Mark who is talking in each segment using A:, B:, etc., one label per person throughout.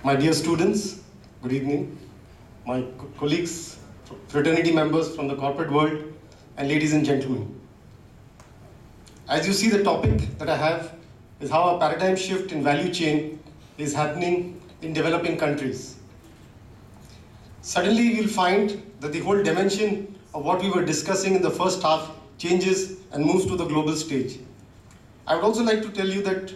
A: My dear students, good evening. My colleagues, fraternity members from the corporate world, and ladies and gentlemen. As you see, the topic that I have is how a paradigm shift in value chain is happening in developing countries. Suddenly, you'll find that the whole dimension of what we were discussing in the first half changes and moves to the global stage. I would also like to tell you that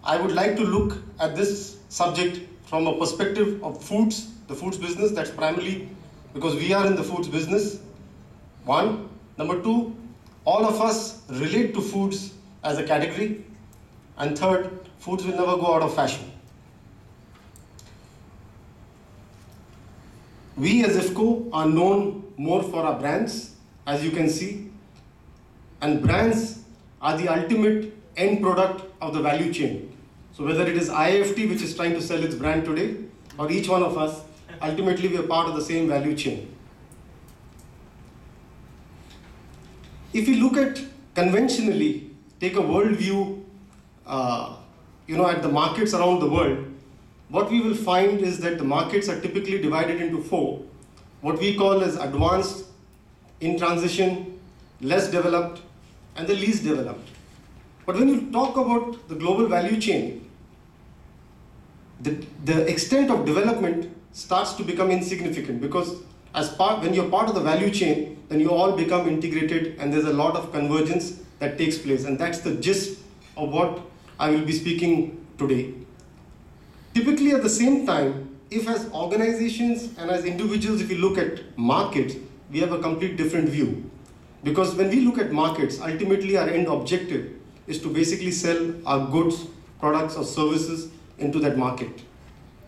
A: I would like to look at this subject from a perspective of foods, the foods business. That's primarily because we are in the foods business. One. Number two, all of us relate to foods as a category. And third, foods will never go out of fashion. We as IFCO are known more for our brands, as you can see. And brands are the ultimate end product of the value chain. So whether it is IFT, which is trying to sell its brand today, or each one of us, ultimately we are part of the same value chain. If you look at conventionally, take a world view, at the markets around the world, what we will find is that the markets are typically divided into four. What we call as advanced, in transition, less developed, and the least developed. But when you talk about the global value chain, the extent of development starts to become insignificant, because when you're part of the value chain, then you all become integrated and there's a lot of convergence that takes place. And that's the gist of what I will be speaking today. Typically at the same time, if as organizations and as individuals, if you look at markets, we have a complete different view. Because when we look at markets, ultimately our end objective is to basically sell our goods, products or services into that market.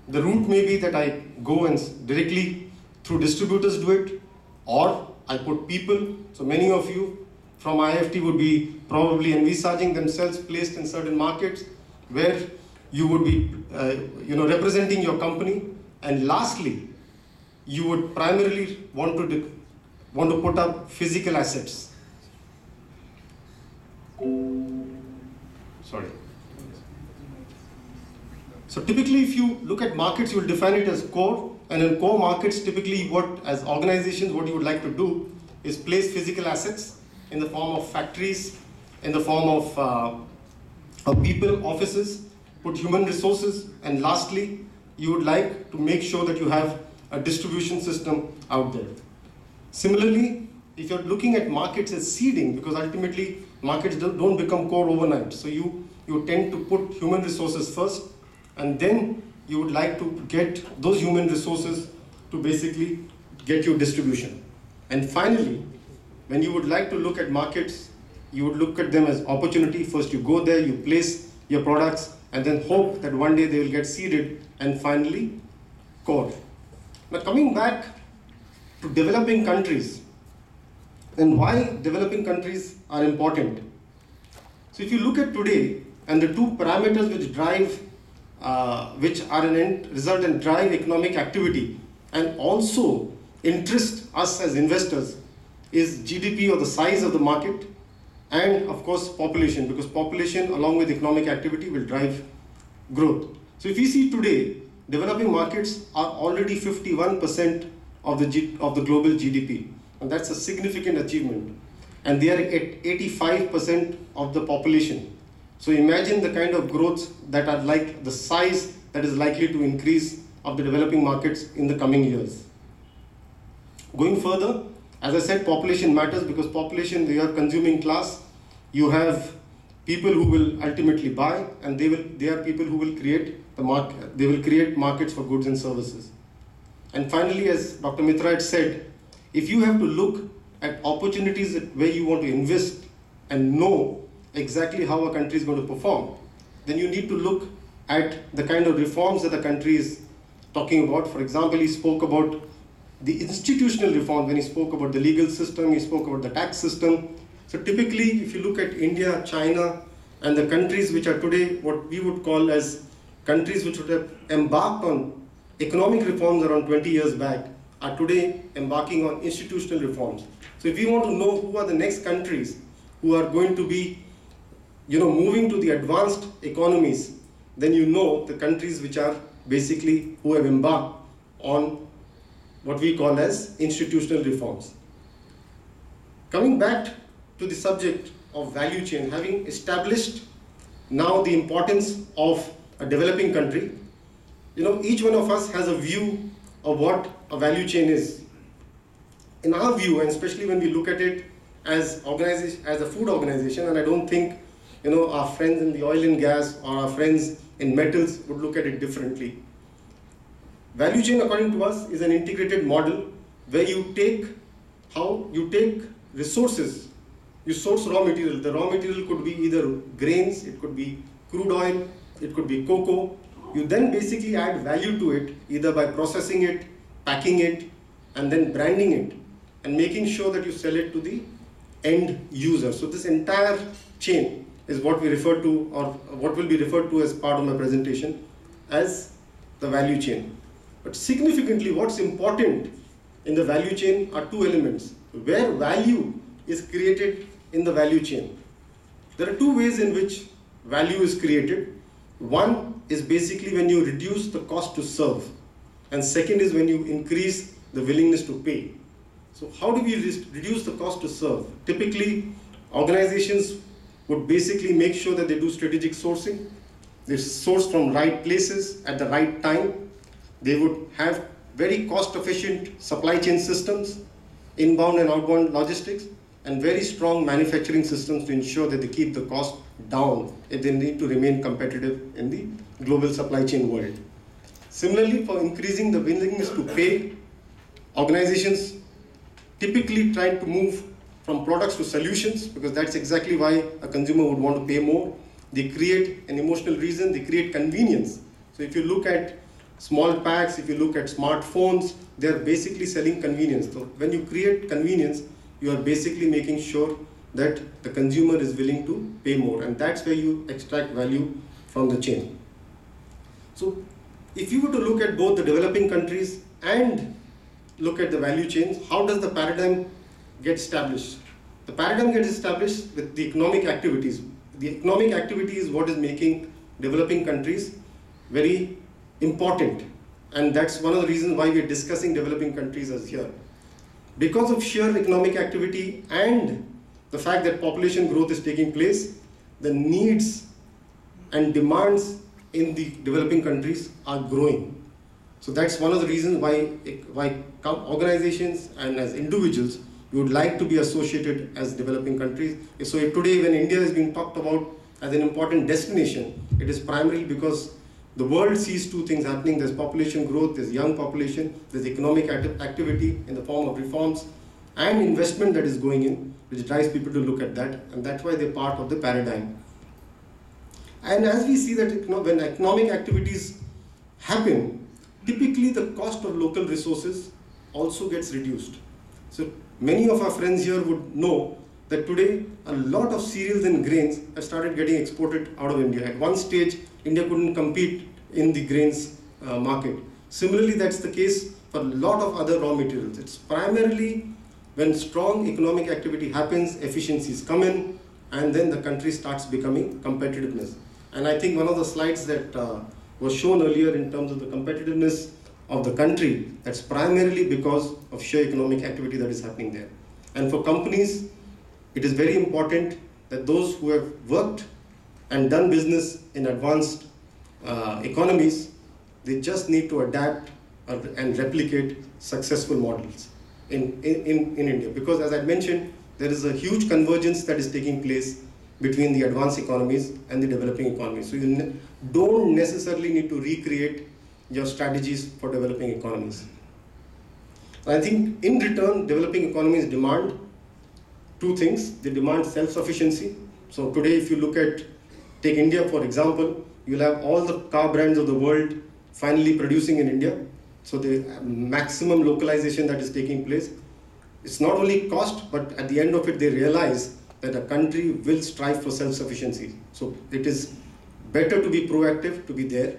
A: The route may be that I go and directly through distributors do it, or I put people. So many of you from IFT would be probably envisaging themselves placed in certain markets where you would be representing your company. And lastly, you would primarily want to put up physical assets. Sorry. So typically, if you look at markets, you will define it as core. And in core markets, typically as organizations, what you would like to do is place physical assets in the form of factories, in the form of people, offices, put human resources, and lastly, you would like to make sure that you have a distribution system out there. Similarly, if you're looking at markets as seeding, because ultimately markets don't become core overnight, so you tend to put human resources first, and then you would like to get those human resources to basically get your distribution. And finally, when you would like to look at markets, you would look at them as opportunity. First you go there, you place your products, and then hope that one day they will get seeded, and finally, core. Now coming back to developing countries, and why developing countries are important. So if you look at today, and the two parameters which drive which are an end result and drive economic activity and also interest us as investors is GDP, or the size of the market, and of course population, because population along with economic activity will drive growth. So if we see today, developing markets are already 51% of the global GDP, and that's a significant achievement, and they are at 85% of the population. So imagine the kind of growth that are like the size that is likely to increase of the developing markets in the coming years. Going further, as I said, population matters, because population, they are consuming class. You have people who will ultimately buy, and they are people who will create the market. They will create markets for goods and services. And finally, as Dr. Mitra had said, if you have to look at opportunities where you want to invest and know exactly how a country is going to perform, then you need to look at the kind of reforms that the country is talking about. For example, he spoke about the institutional reform when he spoke about the legal system, he spoke about the tax system. So typically, if you look at India, China, and the countries which are today what we would call as countries which would have embarked on economic reforms around 20 years back, are today embarking on institutional reforms. So if we want to know who are the next countries who are going to be moving to the advanced economies, then the countries which are basically who have embarked on what we call as institutional reforms. Coming back to the subject of value chain, having established now the importance of a developing country, each one of us has a view of what a value chain is. In our view, and especially when we look at it as a food organization, and I don't think our friends in the oil and gas or our friends in metals would look at it differently. Value chain, according to us, is an integrated model where you take resources, you source raw material. The raw material could be either grains, it could be crude oil, it could be cocoa. You then basically add value to it, either by processing it, packing it, and then branding it, and making sure that you sell it to the end user. So this entire chain is what we refer to, or what will be referred to as part of my presentation as the value chain. But significantly, what's important in the value chain are two elements. Where value is created in the value chain. There are two ways in which value is created. One is basically when you reduce the cost to serve, and second is when you increase the willingness to pay. So how do we reduce the cost to serve? Typically, organizations would basically make sure that they do strategic sourcing. They source from right places at the right time. They would have very cost-efficient supply chain systems, inbound and outbound logistics, and very strong manufacturing systems to ensure that they keep the cost down if they need to remain competitive in the global supply chain world. Similarly, for increasing the willingness to pay, organizations typically try to move from products to solutions, because that's exactly why a consumer would want to pay more. They create an emotional reason, they create convenience. So if you look at small packs, if you look at smartphones, they're basically selling convenience. So when you create convenience, you are basically making sure that the consumer is willing to pay more, and that's where you extract value from the chain. So if you were to look at both the developing countries and look at the value chains, how does the paradigm get established? The paradigm gets established with the economic activities. The economic activity is what is making developing countries very important, and that's one of the reasons why we are discussing developing countries as here. Because of sheer economic activity and the fact that population growth is taking place, the needs and demands in the developing countries are growing. So that's one of the reasons why organizations and as individuals we would like to be associated as developing countries. So today when India is being talked about as an important destination, it is primarily because the world sees two things happening. There's population growth, there's young population, there's economic activity in the form of reforms and investment that is going in, which drives people to look at that, and that's why they're part of the paradigm. And as we see that when economic activities happen, typically the cost of local resources also gets reduced. So many of our friends here would know that today a lot of cereals and grains have started getting exported out of India. At one stage, India couldn't compete in the grains market. Similarly, that's the case for a lot of other raw materials. It's primarily when strong economic activity happens, efficiencies come in, and then the country starts becoming competitiveness. And I think one of the slides that was shown earlier in terms of the competitiveness of the country, that's primarily because of sheer economic activity that is happening there. And for companies, it is very important that those who have worked and done business in advanced economies, they just need to adapt and replicate successful models in India. Because as I mentioned, there is a huge convergence that is taking place between the advanced economies and the developing economies. So you don't necessarily need to recreate your strategies for developing economies. I think in return, developing economies demand two things. They demand self-sufficiency. So today, if you take India for example, you'll have all the car brands of the world finally producing in India. So the maximum localization that is taking place. It's not only cost, but at the end of it, they realize that a country will strive for self-sufficiency. So it is better to be proactive, to be there.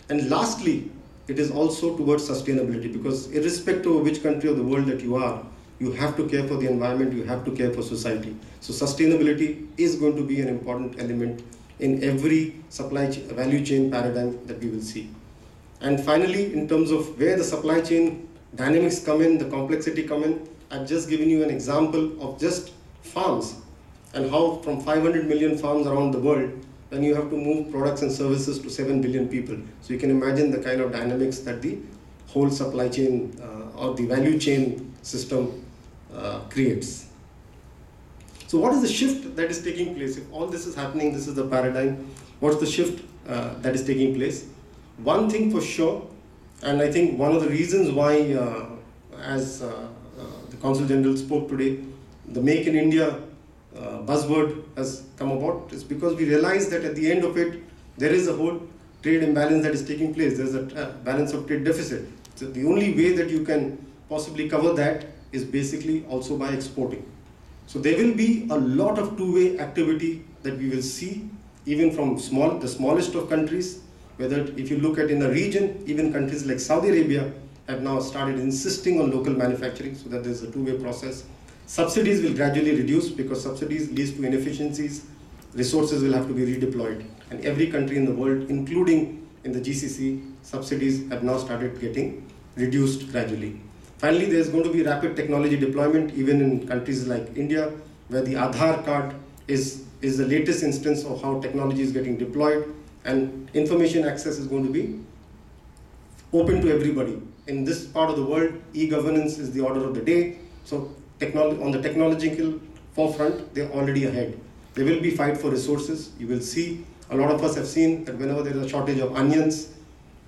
A: And lastly, it is also towards sustainability, because irrespective of which country of the world that you are, you have to care for the environment, you have to care for society. So sustainability is going to be an important element in every value chain paradigm that we will see. And finally, in terms of where the supply chain dynamics come in, the complexity come in, I've just given you an example of just farms and how from 500 million farms around the world, then you have to move products and services to 7 billion people. So you can imagine the kind of dynamics that the whole supply chain or the value chain system creates. So what is the shift that is taking place? If all this is happening, this is the paradigm, what's the shift that is taking place? One thing for sure, and I think one of the reasons why, as the Consul General spoke today, the Make in India buzzword has come about, is because we realize that at the end of it, there is a whole trade imbalance that is taking place. There's a balance of trade deficit. So the only way that you can possibly cover that is basically also by exporting. So there will be a lot of two-way activity that we will see, even from the smallest of countries, whether if you look at in the region, even countries like Saudi Arabia have now started insisting on local manufacturing, so that there's a two-way process. Subsidies will gradually reduce because subsidies leads to inefficiencies. Resources will have to be redeployed. And every country in the world, including in the GCC, subsidies have now started getting reduced gradually. Finally, there's going to be rapid technology deployment, even in countries like India, where the Aadhaar card is the latest instance of how technology is getting deployed, and information access is going to be open to everybody. In this part of the world, e-governance is the order of the day. So on the technological forefront, they're already ahead. There will be fight for resources. You will see, a lot of us have seen that whenever there is a shortage of onions,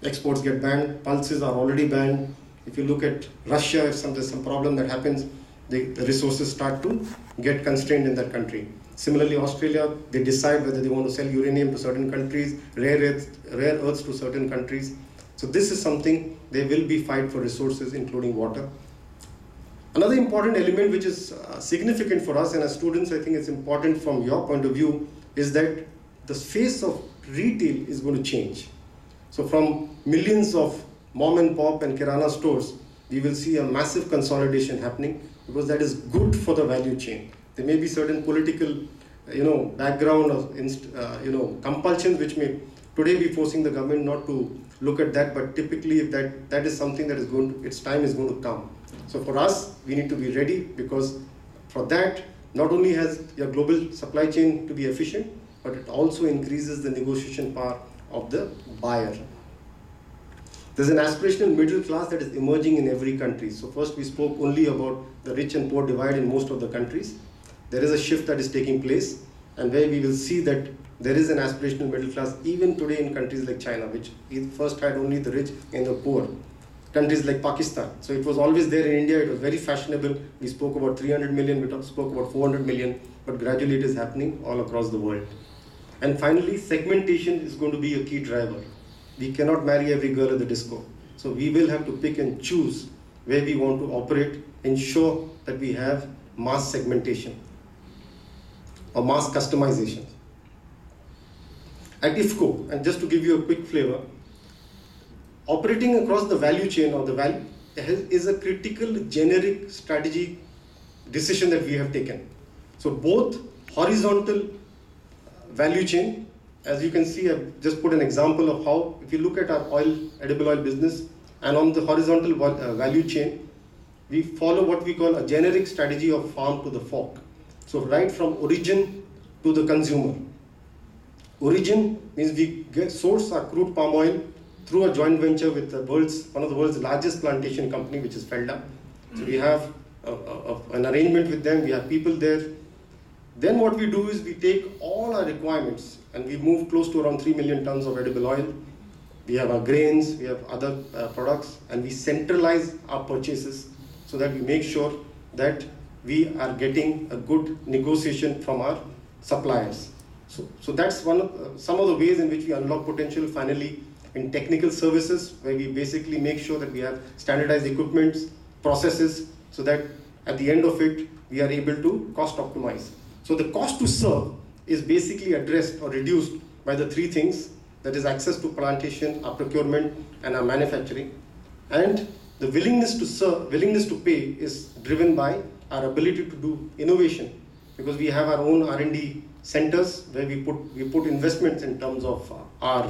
A: exports get banned, pulses are already banned. If you look at Russia, if there's some problem that happens, the resources start to get constrained in that country. Similarly, Australia, they decide whether they want to sell uranium to certain countries, rare earths to certain countries. So this is something, there will be fight for resources, including water. Another important element which is significant for us and as students, I think it's important from your point of view, is that the face of retail is going to change. So from millions of mom and pop and kirana stores, we will see a massive consolidation happening because that is good for the value chain. There may be certain political, background or compulsions which may today be forcing the government not to look at that, but typically if that is something that is its time is going to come. So for us, we need to be ready because for that, not only has your global supply chain to be efficient, but it also increases the negotiation power of the buyer. There's an aspirational middle class that is emerging in every country. So first we spoke only about the rich and poor divide in most of the countries. There is a shift that is taking place, and where we will see that there is an aspirational middle class even today in countries like China, which first had only the rich and the poor. Countries like Pakistan. So it was always there in India, it was very fashionable. We spoke about 300 million, we spoke about 400 million, but gradually it is happening all across the world. And finally, segmentation is going to be a key driver. We cannot marry every girl at the disco. So we will have to pick and choose where we want to operate, ensure that we have mass segmentation or mass customization. At IFCO, and just to give you a quick flavor, operating across the value chain or the value is a critical generic strategy decision that we have taken. So both horizontal value chain, as you can see, I've just put an example of how, if you look at our edible oil business, and on the horizontal value chain, we follow what we call a generic strategy of farm to the fork. So right from origin to the consumer. Origin means we source our crude palm oil through a joint venture with one of the world's largest plantation company, which is Felda. So we have an arrangement with them, we have people there. Then what we do is we take all our requirements and we move close to around 3 million tons of edible oil. We have our grains, we have other products, and we centralize our purchases so that we make sure that we are getting a good negotiation from our suppliers. So that's some of the ways in which we unlock potential. Finally, in technical services, where we basically make sure that we have standardized equipment, processes, so that at the end of it, we are able to cost optimize. So the cost to serve is basically addressed or reduced by the three things, that is access to plantation, our procurement, and our manufacturing. And the willingness to pay is driven by our ability to do innovation, because we have our own R&D centers where we put investments in terms of our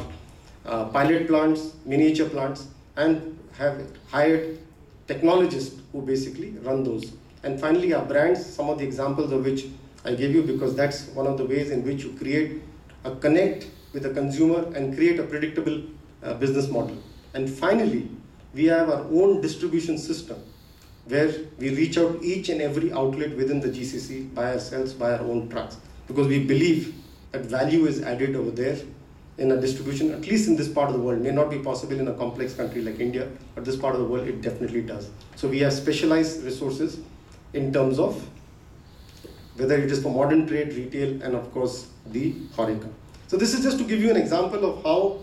A: pilot plants, miniature plants, and have hired technologists who basically run those. And finally, our brands, some of the examples of which I gave you, because that's one of the ways in which you create a connect with the consumer and create a predictable business model. And finally, we have our own distribution system where we reach out each and every outlet within the GCC by ourselves, by our own trucks, because we believe that value is added over there in a distribution, at least in this part of the world. It may not be possible in a complex country like India, but this part of the world, it definitely does. So we have specialized resources in terms of whether it is for modern trade, retail, and of course, the HoReCa. So this is just to give you an example of how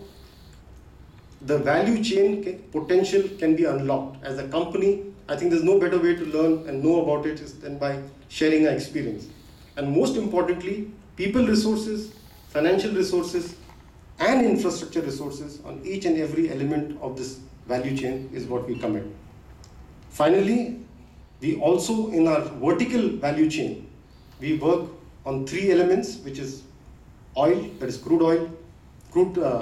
A: the value chain potential can be unlocked. As a company, I think there's no better way to learn and know about it than by sharing our experience. And most importantly, people resources, financial resources, and infrastructure resources on each and every element of this value chain is what we commit. Finally, we also, in our vertical value chain, we work on 3 elements, which is oil, that is crude oil,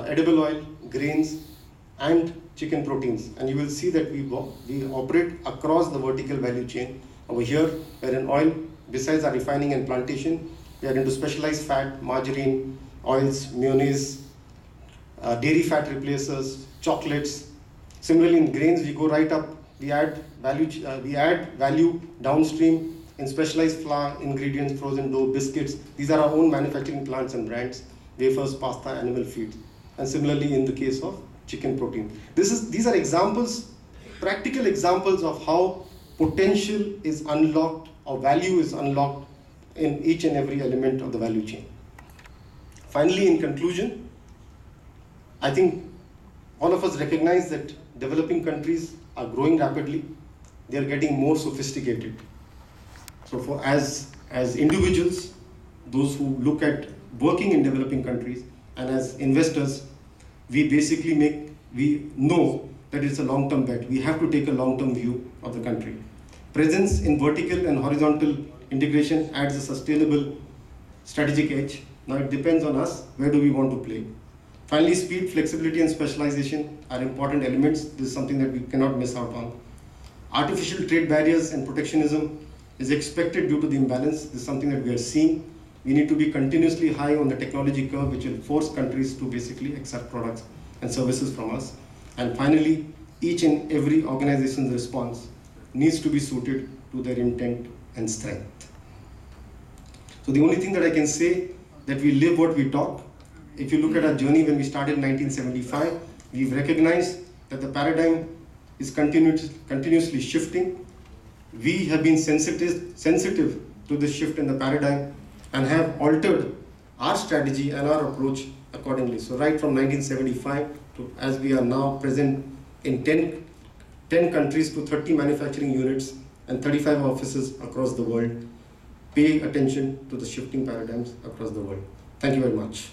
A: edible oil, grains, and chicken proteins. And you will see that we operate across the vertical value chain. Over here, where in oil, besides our refining and plantation, we are into specialized fat, margarine, oils, mayonnaise, dairy fat replacers, chocolates. Similarly, in grains, we go right up. We add value downstream in specialized flour, ingredients, frozen dough, biscuits. These are our own manufacturing plants and brands, wafers, pasta, animal feed. And similarly, in the case of chicken protein. These are examples, practical examples of how potential is unlocked or value is unlocked in each and every element of the value chain. Finally, in conclusion, I think all of us recognize that developing countries are growing rapidly. They are getting more sophisticated. So as individuals, those who look at working in developing countries, and as investors, we know that it's a long-term bet. We have to take a long-term view of the country. Presence in vertical and horizontal integration adds a sustainable strategic edge. Now it depends on us, where do we want to play. Finally, speed, flexibility, and specialization are important elements. This is something that we cannot miss out on. Artificial trade barriers and protectionism is expected due to the imbalance. This is something that we are seeing. We need to be continuously high on the technology curve, which will force countries to basically accept products and services from us. And finally, each and every organization's response needs to be suited to their intent and strength. So the only thing that I can say, that we live what we talk. If you look at our journey when we started in 1975, we've recognized that the paradigm is continuously shifting. We have been sensitive to the shift in the paradigm and have altered our strategy and our approach accordingly. So right from 1975 to as we are now present in 10 countries to 30 manufacturing units and 35 offices across the world, pay attention to the shifting paradigms across the world. Thank you very much.